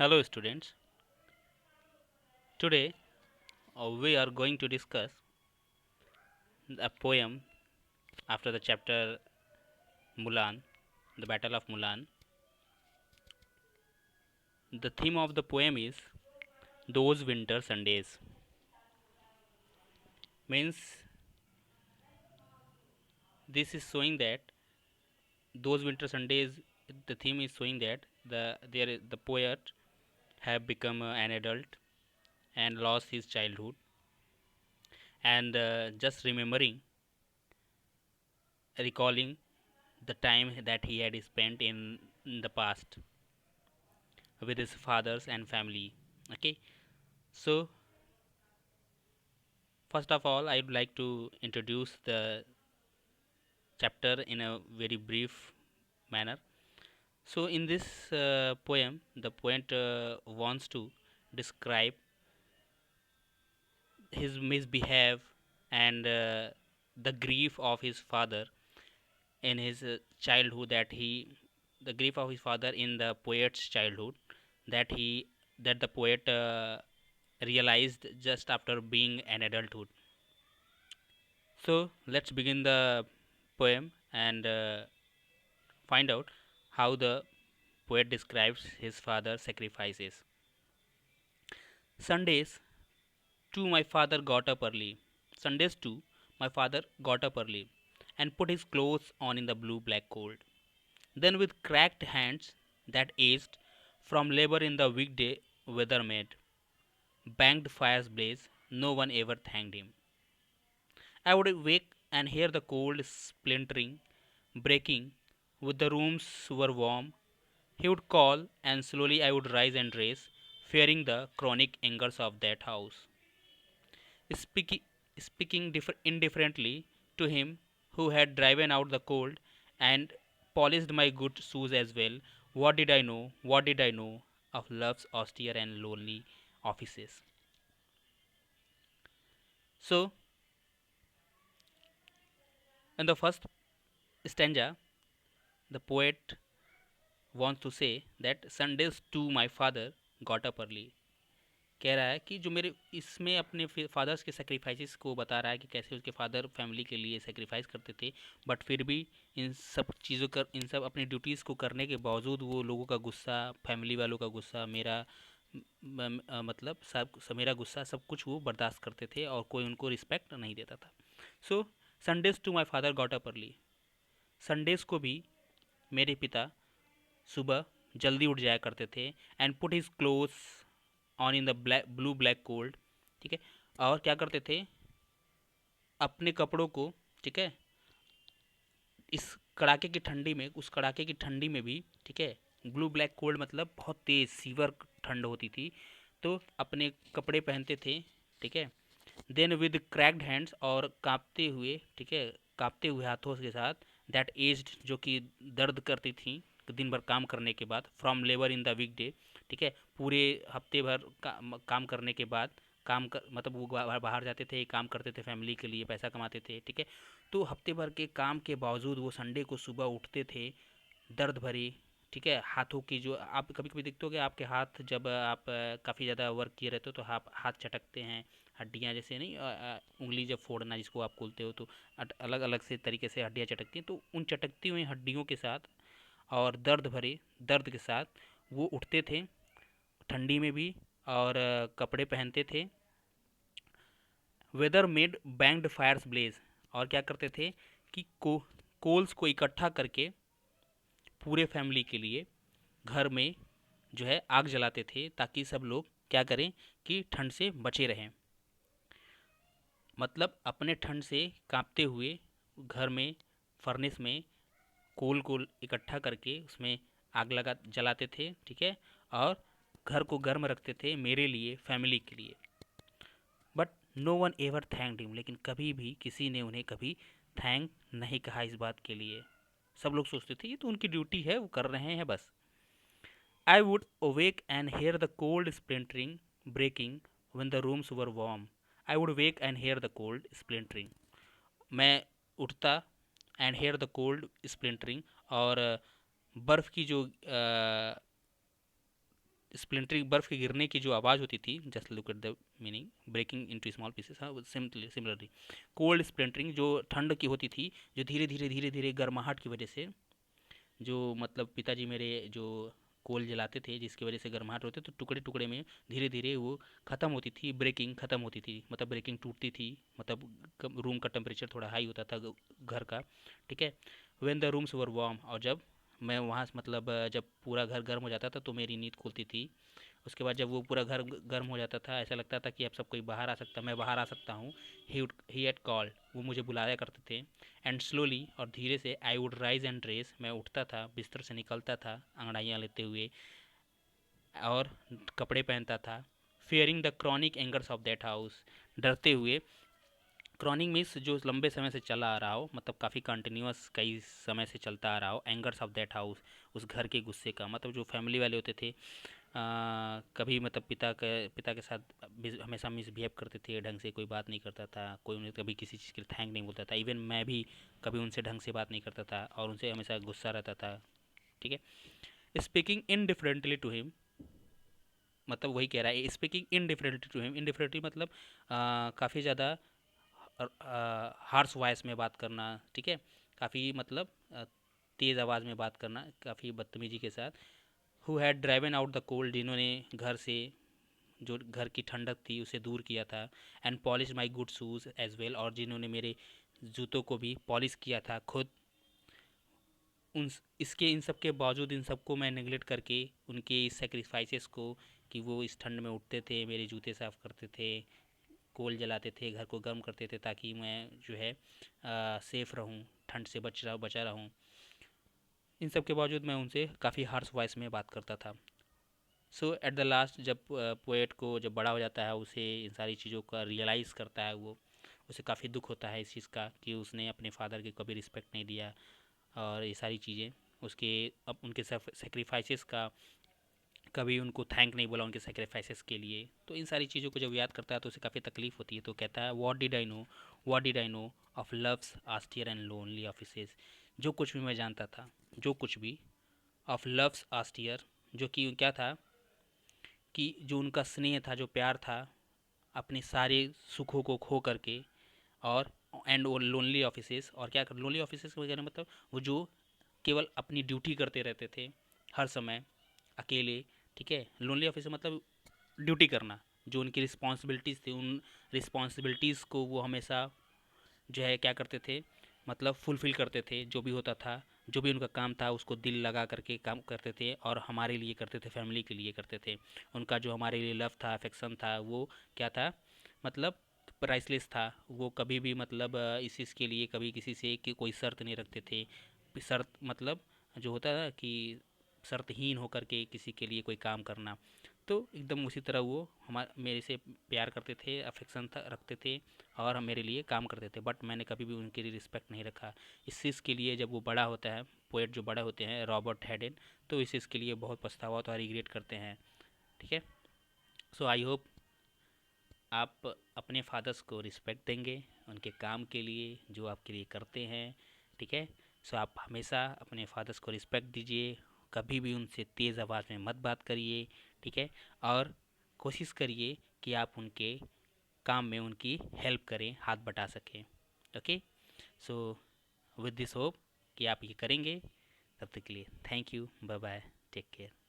Hello, students. Today we are going to discuss a poem after the chapter Mulan, the Battle of Mulan. The theme of the poem is Those Winter Sundays. Means this is showing that those winter Sundays. The theme is showing that the poet have become an adult and lost his childhood, and just recalling the time that he had spent in the past with his fathers and family. Okay, so first of all, I would like to introduce the chapter in a very brief manner. So, in this poem, the poet wants to describe his misbehave and the grief of his father in his childhood. The grief of his father in the poet's childhood, that he, that the poet realized just after being an adulthood. So let's begin the poem and find out how the poet describes his father's sacrifices. Sundays too my father got up early. Sundays too my father got up early and put his clothes on in the blue black cold. Then with cracked hands that ached from labor in the weekday weather made, banked fires blaze, no one ever thanked him. I would wake and hear the cold splintering, breaking, with the rooms were warm. He would call, and slowly I would rise and race, fearing the chronic angers of that house. Speaking, speaking indifferently to him who had driven out the cold and polished my good shoes as well, what did I know, what did I know of love's austere and lonely offices? So, in the first stanza, the poet wants to say that Sundays too my father got up early. कह रहा है कि जो मेरे इसमें अपने fathers के sacrifices को बता रहा है कि कैसे उसके फादर फैमिली के लिए सेक्रीफाइस करते थे, बट फिर भी इन सब अपनी ड्यूटीज़ को करने के बावजूद वो लोगों का गुस्सा, फैमिली वालों का गुस्सा, मतलब मेरा गुस्सा, सब कुछ वो बर्दाश्त करते थे और कोई उनको रिस्पेक्ट नहीं देता था. So Sundays to my father got up early. Sundays को भी मेरे पिता सुबह जल्दी उठ जाया करते थे and put his clothes on in the blue black cold. ठीक है, और क्या करते थे, अपने कपड़ों को, ठीक है, इस कड़ाके की ठंडी में, उस कड़ाके की ठंडी में भी, ठीक है, ब्लू ब्लैक कोल्ड मतलब बहुत तेज सीवर ठंड होती थी, तो अपने कपड़े पहनते थे. ठीक है, देन विद क्रैक्ड हैंड्स, और कांपते हुए, ठीक है, कांपते हुए हाथों के साथ, दैट एज्ड, जो कि दर्द करती थी दिन भर काम करने के बाद, from labour in the weekday. ठीक है, पूरे हफ्ते भर काम करने के बाद, मतलब वो बाहर जाते थे, काम करते थे, फैमिली के लिए पैसा कमाते थे. ठीक है, तो हफ्ते भर के काम के बावजूद वो संडे को सुबह उठते थे दर्द भरी. ठीक है, हाथों की, जो आप कभी कभी देखते हो कि आपके हाथ, जब आप काफ़ी ज़्यादा वर्क किए रहते हो तो आप हाथ चटकते हैं, हड्डियाँ जैसे नहीं, उंगली जब फोड़ना जिसको आप बोलते हो, तो अलग अलग से तरीके से हड्डियाँ चटकती हैं, तो उन चटकती हुई हड्डियों के साथ और दर्द के साथ वो उठते थे ठंडी में भी, और कपड़े पहनते थे. Weather made banked fires blaze, और क्या करते थे कि कोल्स को इकट्ठा करके पूरे फैमिली के लिए घर में जो है आग जलाते थे, ताकि सब लोग क्या करें कि ठंड से बचे रहें. मतलब अपने ठंड से कांपते हुए घर में, फर्नेस में कोल को इकट्ठा करके उसमें आग लगा जलाते थे. ठीक है, और घर को गर्म रखते थे मेरे लिए, फैमिली के लिए. But no one ever thanked him, लेकिन कभी भी किसी ने उन्हें कभी थैंक नहीं कहा इस बात के लिए. सब लोग सोचते थे ये तो उनकी ड्यूटी है, वो कर रहे हैं बस. I would awake and hear the cold splintering breaking when the rooms were warm. I would wake and hear the cold splintering. मैं उठता एंड हेयर द कोल्ड स्प्लिंटरिंग, और बर्फ़ की जो स्प्लिंटरिंग, बर्फ़ के गिरने की जो आवाज़ होती थी, just look at the meaning, breaking into small pieces. हाँ, सिमिलरली कोल्ड स्प्लिंटरिंग जो ठंड की होती थी, जो धीरे धीरे गर्माहट की वजह से, जो मतलब पिताजी मेरे जो कोल जलाते थे जिसकी वजह से गर्माहट होते, तो टुकड़े टुकड़े में धीरे धीरे वो ख़त्म होती थी, ब्रेकिंग ख़त्म होती थी, मतलब ब्रेकिंग टूटती थी, मतलब रूम का टेम्परेचर थोड़ा हाई होता था घर का, ठीक है। When the rooms were warm, और जब मैं वहाँ मतलब जब पूरा घर गर्म हो जाता था तो मेरी नींद खुलती थी। उसके बाद जब वो पूरा घर गर्म हो जाता था, ऐसा लगता था कि अब सब कोई बाहर आ सकता, मैं बाहर आ सकता हूँ। ही हैड कॉल्ड, वो मुझे बुलाया करते थे। एंड स्लोली, और धीरे से, I would rise and dress, मैं उठता था, बिस्तर से निकलता था अंगड़ाइयाँ लेते हुए, और कपड़े पहनता था। Fearing the chronic angers of that house, डरते हुए। क्रॉनिक मीन्स जो लंबे समय से चला आ रहा हो, मतलब काफ़ी कंटिन्यूस कई समय से चलता आ रहा हो। एंगर्स ऑफ दैट हाउस, उस घर के गुस्से का, मतलब जो फैमिली वाले होते थे, कभी मतलब पिता के साथ हमेशा मिसबिहेव करते थे, ढंग से कोई बात नहीं करता था, कोई उन्हें कभी किसी चीज़ के लिए थैंक नहीं बोलता था। इवन मैं भी कभी उनसे ढंग से बात नहीं करता था और उनसे हमेशा गुस्सा रहता था, ठीक है। स्पीकिंग इनडिफरेंटली टू हिम, मतलब वही कह रहा है, speaking indifferently to him. Indifferently मतलब काफ़ी ज़्यादा हार्श वॉइस में बात करना, ठीक है, काफ़ी मतलब तेज़ आवाज़ में बात करना, काफ़ी बदतमीजी के साथ। Who had driven out the cold, जिन्होंने घर से, जो घर की ठंडक थी उसे दूर किया था। And polish my good shoes as well, और जिन्होंने मेरे जूतों को भी पॉलिश किया था खुद। उन इसके इन सब के बावजूद, इन सबको मैं नेगलेक्ट करके, उनके इस सेक्रीफाइसेस को, कि वो इस ठंड में उठते थे, मेरे जूते साफ़ करते थे, कोल जलाते थे, घर को गर्म करते थे, ताकि मैं जो है सेफ़ रहूं, ठंड से बचा रहूं। इन सब के बावजूद मैं उनसे काफ़ी हार्श वॉइस में बात करता था। सो एट द लास्ट, जब पोएट को जब बड़ा हो जाता है, उसे इन सारी चीज़ों का रियलाइज़ करता है वो, उसे काफ़ी दुख होता है इस चीज़ का कि उसने अपने फादर की कभी रिस्पेक्ट नहीं दिया, और ये सारी चीज़ें उसके, अब उनके सेक्रीफाइसेस का कभी उनको थैंक नहीं बोला, उनके सेक्रीफाइसेस के लिए। तो इन सारी चीज़ों को जब याद करता है तो उसे काफ़ी तकलीफ होती है। तो कहता है, what did I know of love's austere and lonely offices, जो कुछ भी मैं जानता था, जो कुछ भी, ऑफ लव्स आस्टियर, जो कि क्या था, कि जो उनका स्नेह था, जो प्यार था, अपने सारे सुखों को खो करके, और एंड वो लोनली ऑफिसेस, और क्या कर, लोनली ऑफिसेस वगैरह मतलब वो जो केवल अपनी ड्यूटी करते रहते थे हर समय अकेले, ठीक है। लोनली ऑफिस मतलब ड्यूटी करना, जो उनकी रिस्पॉन्सिबिलिटीज़ थी, उन रिस्पॉन्सिबिलिटीज़ को वो हमेशा जो है क्या करते थे, मतलब फुलफ़िल करते थे, जो भी होता था, जो भी उनका काम था उसको दिल लगा करके काम करते थे, और हमारे लिए करते थे, फैमिली के लिए करते थे। उनका जो हमारे लिए लव था, अफेक्शन था, वो क्या था, मतलब प्राइसलेस था। वो कभी भी मतलब इस चीज़ के लिए कभी किसी से कि कोई शर्त नहीं रखते थे। शर्त मतलब जो होता है कि शर्तहीन होकर के किसी के लिए कोई काम करना, तो एकदम उसी तरह वो मेरे से प्यार करते थे, अफेक्शन था रखते थे, और मेरे लिए काम करते थे। बट मैंने कभी भी उनके लिए रिस्पेक्ट नहीं रखा। इस चीज़ के लिए जब वो बड़ा होता है, पोएट जो बड़ा होते हैं, रॉबर्ट हैडेन, तो इस चीज़ के लिए बहुत पछतावा होता है, रिग्रेट करते हैं, ठीक है। सो आई होप आप अपने फादर्स को रिस्पेक्ट देंगे, उनके काम के लिए जो आपके लिए करते हैं, ठीक है। सो आप हमेशा अपने फादर्स को रिस्पेक्ट दीजिए, कभी भी उनसे तेज़ आवाज़ में मत बात करिए, ठीक है। और कोशिश करिए कि आप उनके काम में उनकी हेल्प करें, हाथ बटा सकें, okay. So with this hope कि आप ये करेंगे। तब तक के लिए thank you, bye bye, take care.